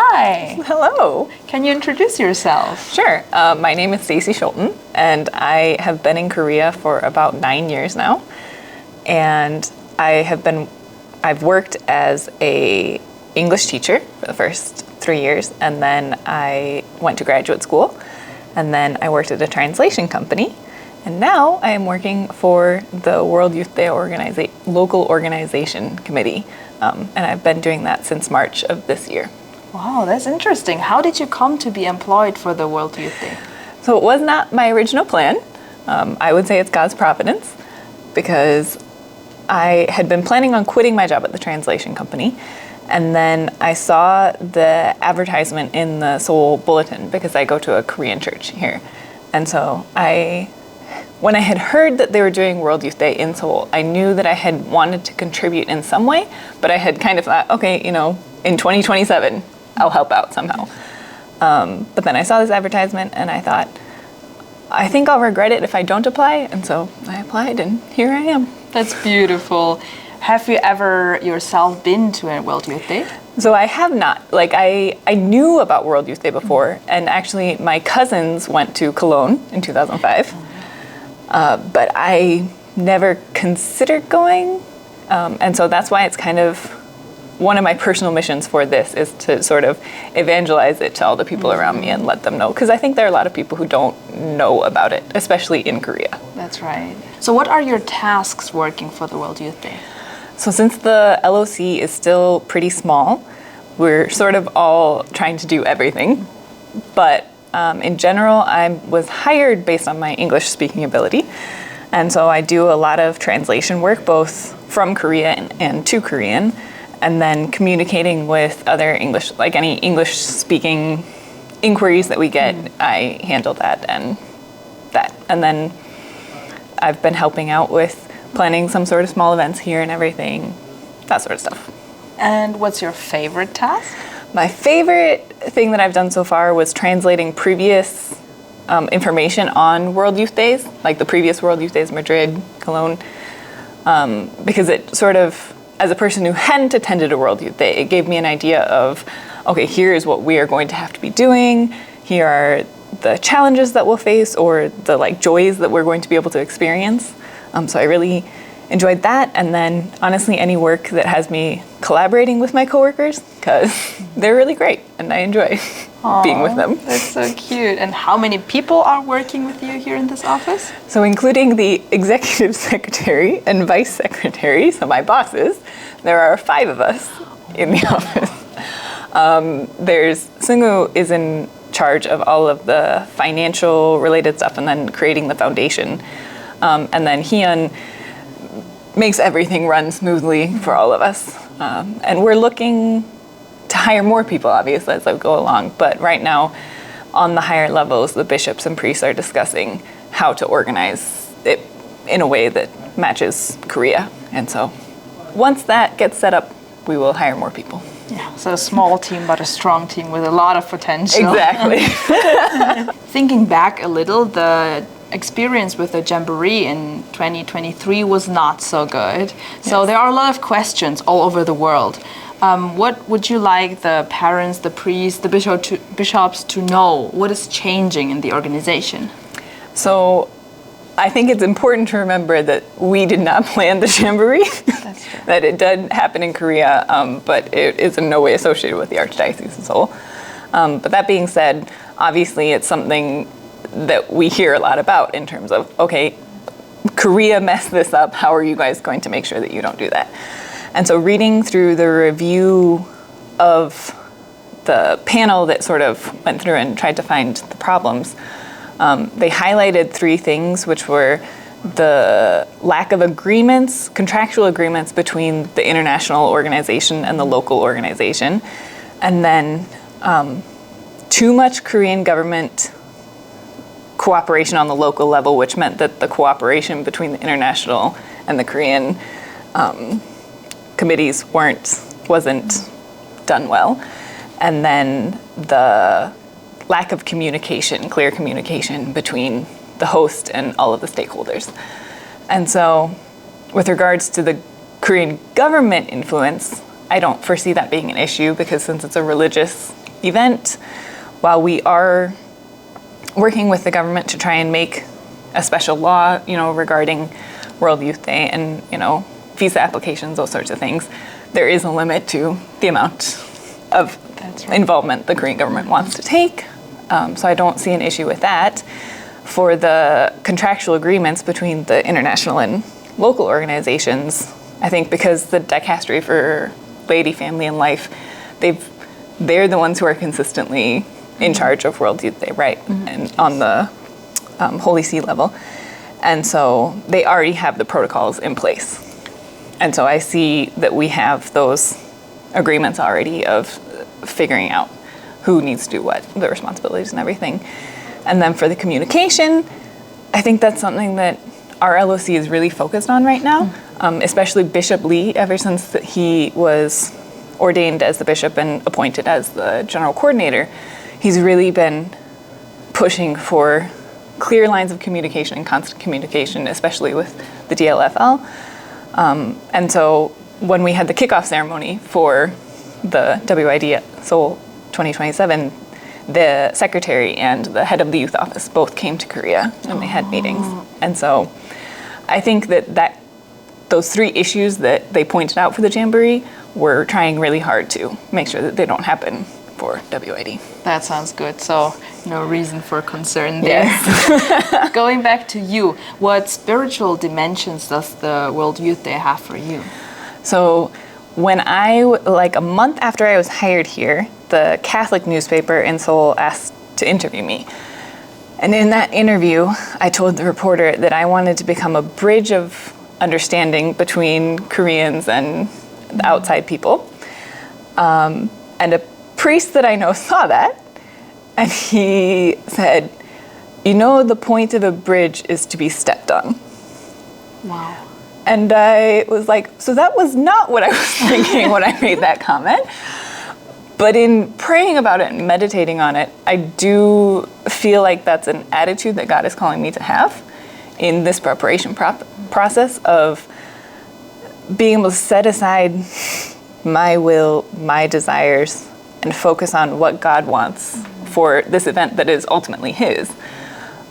Hi. Hello. Can you introduce yourself? Sure. My name is Stacey Schulten, and I have been in Korea for about 9 years now. And I've worked as a English teacher for the first 3 years, and then I went to graduate school, and then I worked at a translation company. And now I am working for the World Youth Day local organization committee. And I've been doing that since March of this year. Wow, that's interesting. How did you come to be employed for the World Youth Day? So it was not my original plan. I would say it's God's providence, because I had been planning on quitting my job at the translation company. And then I saw the advertisement in the Seoul Bulletin, because I go to a Korean church here. And so when I had heard that they were doing World Youth Day in Seoul, I knew that I had wanted to contribute in some way, but I had kind of thought, okay, in 2027, I'll help out somehow. But then I saw this advertisement and I thought, I think I'll regret it if I don't apply. And so I applied and here I am. That's beautiful. Have you ever yourself been to a World Youth Day? So I have not. I knew about World Youth Day before, and actually my cousins went to Cologne in 2005. But I never considered going, and so that's why it's kind of one of my personal missions for this is to sort of evangelize it to all the people around me and let them know, because I think there are a lot of people who don't know about it, especially in Korea. That's right. So what are your tasks working for the World Youth Day? So since the LOC is still pretty small, we're sort of all trying to do everything, but in general, I was hired based on my English speaking ability. And so I do a lot of translation work, both from Korean and to Korean, and then communicating with other English, like any English speaking inquiries that we get, I handle that. And then I've been helping out with planning some sort of small events here and everything, that sort of stuff. And what's your favorite task? My favorite thing that I've done so far was translating previous information on World Youth Days, like the previous World Youth Days, Madrid, Cologne, because it sort of, as a person who hadn't attended a World Youth Day, it gave me an idea of, okay, here is what we are going to have to be doing, here are the challenges that we'll face, or the joys that we're going to be able to experience. So I really enjoyed that, and then honestly any work that has me collaborating with my coworkers, because they're really great and I enjoy being with them. That's so cute. And how many people are working with you here in this office? So including the executive secretary and vice secretary, so my bosses, there are 5 of us in the office. There's Sungu is in charge of all of the financial related stuff and then creating the foundation. And then Hyun makes everything run smoothly for all of us. And we're looking to hire more people, obviously, as I go along. But right now, on the higher levels, the bishops and priests are discussing how to organize it in a way that matches Korea. And so once that gets set up, we will hire more people. Yeah, so a small team, but a strong team with a lot of potential. Exactly. Thinking back a little, the experience with the Jamboree in 2023 was not so good. So there are a lot of questions all over the world. What would you like the parents, the priests, the bishops to know? What is changing in the organization? So I think it's important to remember that we did not plan the Jamboree. That's true. That it did happen in Korea, but it is in no way associated with the Archdiocese of Seoul. But that being said, obviously it's something that we hear a lot about in terms of, okay, Korea messed this up, how are you guys going to make sure that you don't do that? And so reading through the review of the panel that sort of went through and tried to find the problems, they highlighted 3 things, which were the lack of agreements, contractual agreements between the international organization and the local organization, and then too much Korean government cooperation on the local level, which meant that the cooperation between the international and the Korean committees wasn't done well. And then the lack of communication, clear communication between the host and all of the stakeholders. And so with regards to the Korean government influence, I don't foresee that being an issue, because since it's a religious event. While we are working with the government to try and make a special law, regarding World Youth Day and, visa applications, those sorts of things, there is a limit to the amount of involvement the Korean government wants to take. So I don't see an issue with that. For the contractual agreements between the international and local organizations, I think because the Dicastery for Laity, Family, and Life, they're the ones who are consistently in charge of World Youth Day, right? And on the Holy See level. And so they already have the protocols in place. And so I see that we have those agreements already of figuring out who needs to do what, the responsibilities and everything. And then for the communication, I think that's something that our LOC is really focused on right now, especially Bishop Lee, ever since he was ordained as the bishop and appointed as the general coordinator. He's really been pushing for clear lines of communication and constant communication, especially with the DLFL. And so when we had the kickoff ceremony for the WID Seoul 2027, the secretary and the head of the youth office both came to Korea and they had meetings. And so I think that those three issues that they pointed out for the Jamboree, we're trying really hard to make sure that they don't happen for WID. That sounds good. So no reason for concern there. Yes. Going back to you, what spiritual dimensions does the World Youth Day have for you? So when like a month after I was hired here, the Catholic newspaper in Seoul asked to interview me. And in that interview, I told the reporter that I wanted to become a bridge of understanding between Koreans and the outside people. And a priest that I know saw that, and he said, the point of a bridge is to be stepped on. Wow. And I was like, so that was not what I was thinking when I made that comment. But in praying about it and meditating on it, I do feel like that's an attitude that God is calling me to have in this preparation process of being able to set aside my will, my desires, and focus on what God wants for this event that is ultimately His.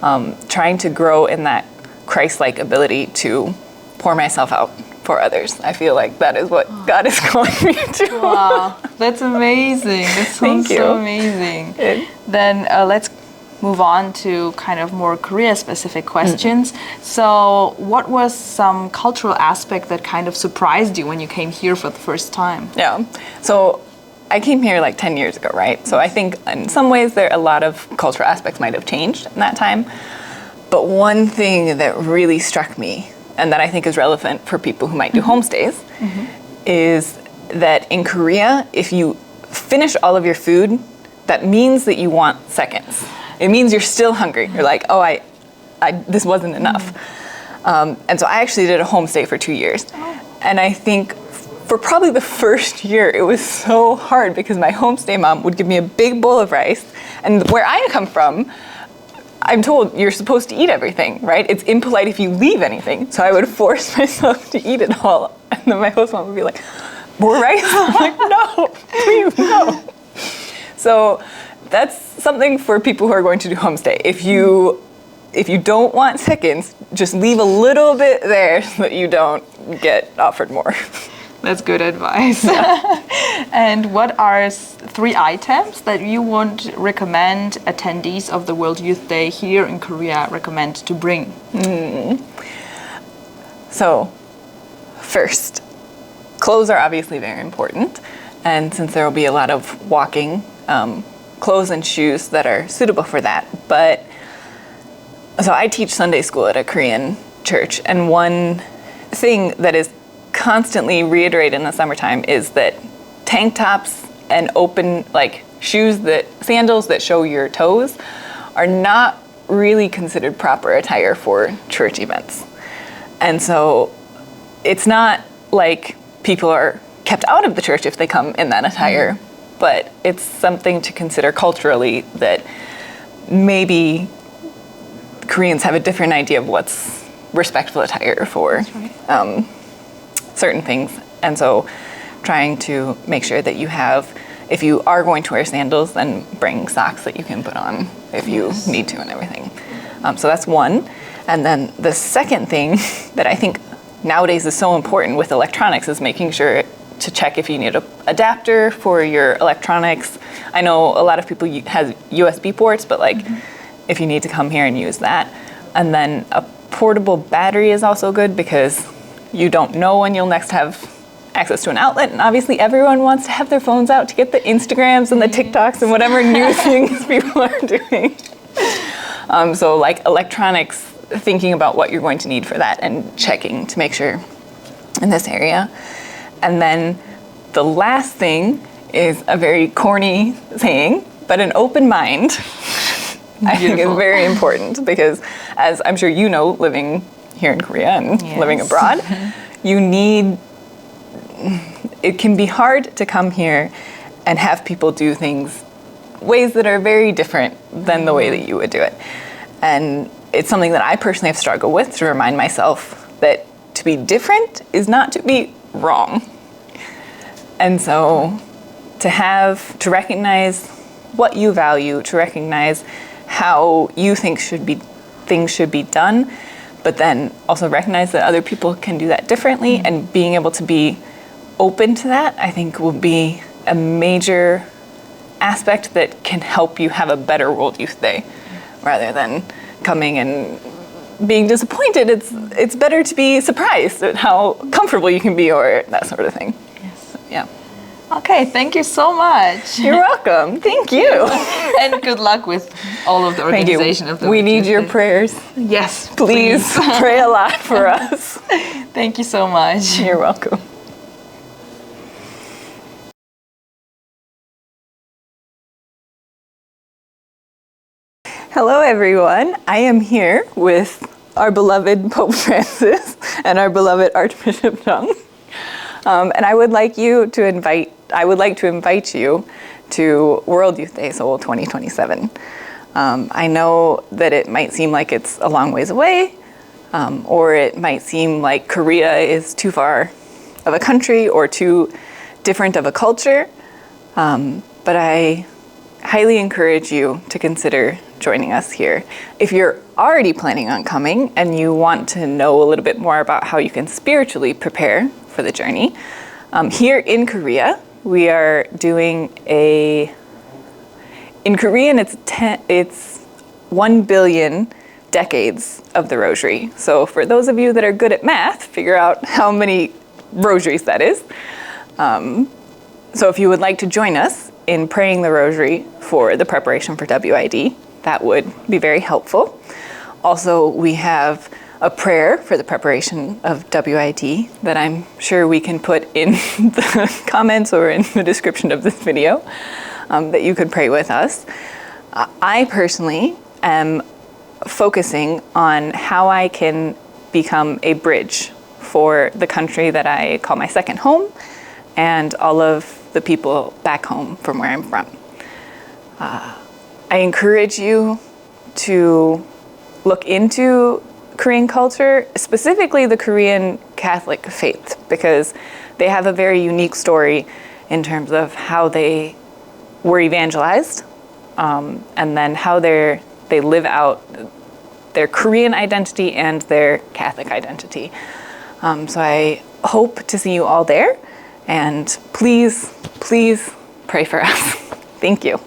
Trying to grow in that Christ-like ability to pour myself out for others. I feel like that is what God is calling me to. Wow, that's amazing. That sounds so amazing. Then let's move on to kind of more Korea-specific questions. So what was some cultural aspect that kind of surprised you when you came here for the first time? Yeah, so I came here like 10 years ago, right? So I think in some ways a lot of cultural aspects might have changed in that time. But one thing that really struck me, and that I think is relevant for people who might do homestays, is that in Korea, if you finish all of your food, that means that you want seconds. It means you're still hungry. You're like, oh, this wasn't enough. And so I actually did a homestay for 2 years. And I think for probably the first year, it was so hard because my homestay mom would give me a big bowl of rice. And where I come from, I'm told you're supposed to eat everything, right? It's impolite if you leave anything. So I would force myself to eat it all. And then my host mom would be like, more rice? I'm like, no, please, no. So that's something for people who are going to do homestay. If you don't want seconds, just leave a little bit there so that you don't get offered more. That's good advice. And what are 3 items that you would recommend attendees of the World Youth Day here in Korea recommend to bring? So, first, clothes are obviously very important. And since there will be a lot of walking, clothes and shoes that are suitable for that. But, so I teach Sunday school at a Korean church. And one thing that is constantly reiterated in the summertime is that tank tops and open, sandals that show your toes are not really considered proper attire for church events. And so it's not like people are kept out of the church if they come in that attire, but it's something to consider culturally that maybe Koreans have a different idea of what's respectful attire for certain things. And so trying to make sure that you have if you are going to wear sandals, then bring socks that you can put on if you need to and everything. So that's one. And then the second thing that I think nowadays is so important with electronics is making sure to check if you need an adapter for your electronics. I know a lot of people has USB ports, but like if you need to come here and use that. And then a portable battery is also good because you don't know when you'll next have access to an outlet, and obviously everyone wants to have their phones out to get the Instagrams and the TikToks and whatever new things people are doing. So like electronics, thinking about what you're going to need for that and checking to make sure in this area. And then the last thing is a very corny saying, but an open mind I think is very important because, as I'm sure you know, living here in Korea and living abroad, it can be hard to come here and have people do things ways that are very different than the way that you would do it. And it's something that I personally have struggled with, to remind myself that to be different is not to be wrong. And so to recognize what you value, to recognize how you think things should be done, but then also recognize that other people can do that differently, and being able to be open to that, I think, will be a major aspect that can help you have a better World Youth Day, rather than coming and being disappointed. It's better to be surprised at how comfortable you can be, or that sort of thing. Yes. So, yeah. Okay, thank you so much. You're welcome. Thank you. And good luck with all of the organization of the We need your prayers. Yes, Please pray a lot for us. Thank you so much. You're welcome. Hello, everyone. I am here with our beloved Pope Francis and our beloved Archbishop Chung. And I would like to invite you to World Youth Day Seoul 2027. I know that it might seem like it's a long ways away, or it might seem like Korea is too far of a country or too different of a culture, but I highly encourage you to consider joining us here. If you're already planning on coming and you want to know a little bit more about how you can spiritually prepare for the journey, here in Korea, we are doing in Korean, it's 1 billion decades of the Rosary. So for those of you that are good at math, figure out how many rosaries that is. So if you would like to join us in praying the Rosary for the preparation for WID, that would be very helpful. Also, we have a prayer for the preparation of WID that I'm sure we can put in the comments or in the description of this video, that you could pray with us. I personally am focusing on how I can become a bridge for the country that I call my second home, and all of the people back home from where I'm from. I encourage you to look into Korean culture, specifically the Korean Catholic faith, because they have a very unique story in terms of how they were evangelized, and then how they live out their Korean identity and their Catholic identity. So I hope to see you all there, and please pray for us. Thank you.